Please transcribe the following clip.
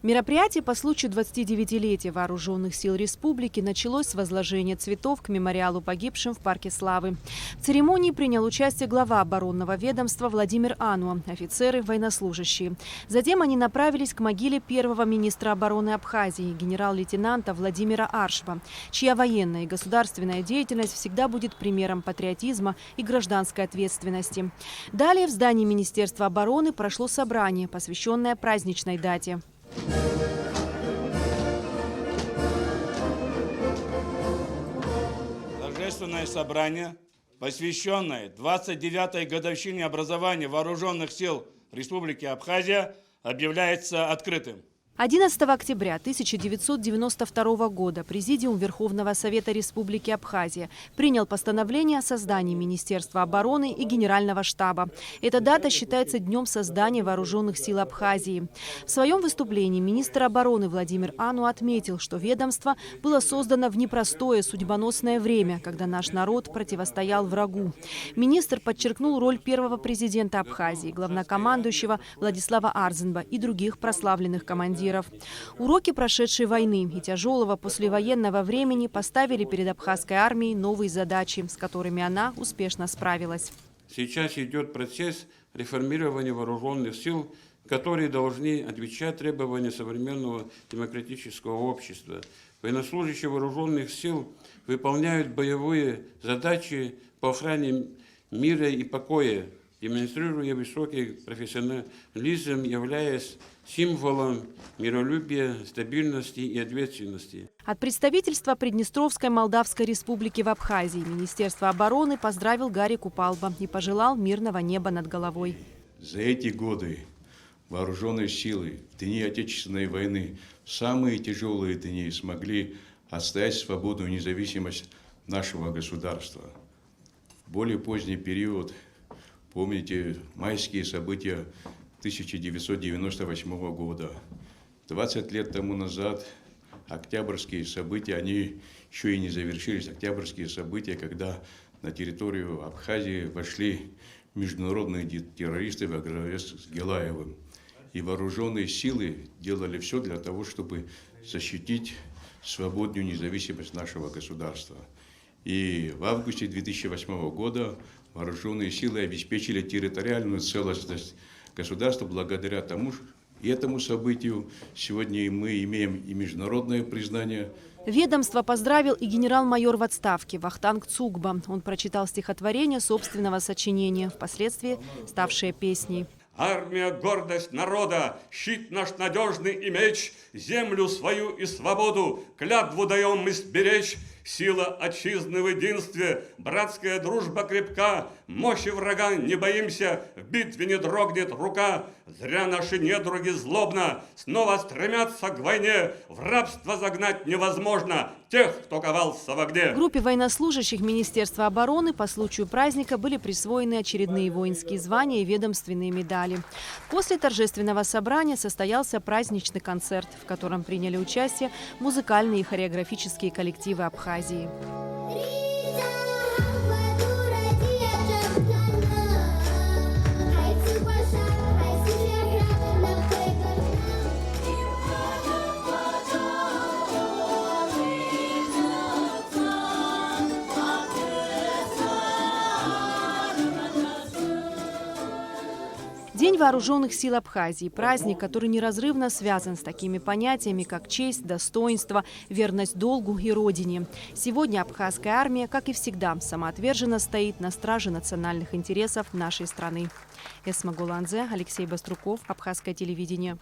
Мероприятие по случаю 29-летия Вооруженных сил Республики началось с возложения цветов к мемориалу погибшим в Парке Славы. В церемонии принял участие глава оборонного ведомства Владимир Ануа, офицеры, военнослужащие. Затем они направились к могиле первого министра обороны Абхазии, генерал-лейтенанта Владимира Аршва, чья военная и государственная деятельность всегда будет примером патриотизма и гражданской ответственности. Далее в здании Министерства обороны прошло собрание, посвященное праздничной дате. Торжественное собрание, посвященное 29-й годовщине образования Вооруженных сил Республики Абхазия, объявляется открытым. 11 октября 1992 года Президиум Верховного Совета Республики Абхазия принял постановление о создании Министерства обороны и Генерального штаба. Эта дата считается днем создания Вооруженных сил Абхазии. В своем выступлении министр обороны Владимир Ануа отметил, что ведомство было создано в непростое судьбоносное время, когда наш народ противостоял врагу. Министр подчеркнул роль первого президента Абхазии, главнокомандующего Владислава Арзенба и других прославленных командиров. Уроки прошедшей войны и тяжелого послевоенного времени поставили перед абхазской армией новые задачи, с которыми она успешно справилась. Сейчас идет процесс реформирования вооруженных сил, которые должны отвечать требованиям современного демократического общества. Военнослужащие вооруженных сил выполняют боевые задачи по охране мира и покоя, демонстрируя высокий профессионализм, являясь символом миролюбия, стабильности и ответственности. От представительства Приднестровской Молдавской Республики в Абхазии Министерство обороны поздравил Гарри Купалба и пожелал мирного неба над головой. За эти годы вооруженные силы в дни Отечественной войны, самые тяжелые дни, смогли отстоять свободу и независимость нашего государства. В более поздний период, помните, майские события 1998 года. 20 лет тому назад октябрьские события, они еще и не завершились. Октябрьские события, когда на территорию Абхазии вошли международные террористы во главе с Гилаевым. И вооруженные силы делали все для того, чтобы защитить свободную независимость нашего государства. И в августе 2008 года вооруженные силы обеспечили территориальную целостность государства благодаря тому, и этому событию сегодня мы имеем и международное признание. Ведомство поздравил и генерал-майор в отставке Вахтанг Цугба. Он прочитал стихотворение собственного сочинения, впоследствии ставшее песней. Армия – гордость народа, щит наш надежный и меч, землю свою и свободу клятву даем мы сберечь. Сила отчизны в единстве, братская дружба крепка, мощи врага не боимся, в битве не дрогнет рука. Зря наши недруги злобно снова стремятся к войне, в рабство загнать невозможно тех, кто ковался в огне. Группе военнослужащих Министерства обороны по случаю праздника были присвоены очередные воинские звания и ведомственные медали. После торжественного собрания состоялся праздничный концерт, в котором приняли участие музыкальные и хореографические коллективы Абхазии. День вооруженных сил Абхазии – праздник, который неразрывно связан с такими понятиями, как честь, достоинство, верность долгу и родине. Сегодня абхазская армия, как и всегда, самоотверженно стоит на страже национальных интересов нашей страны. Эсма Гуланзе, Алексей Баструков, Абхазское телевидение.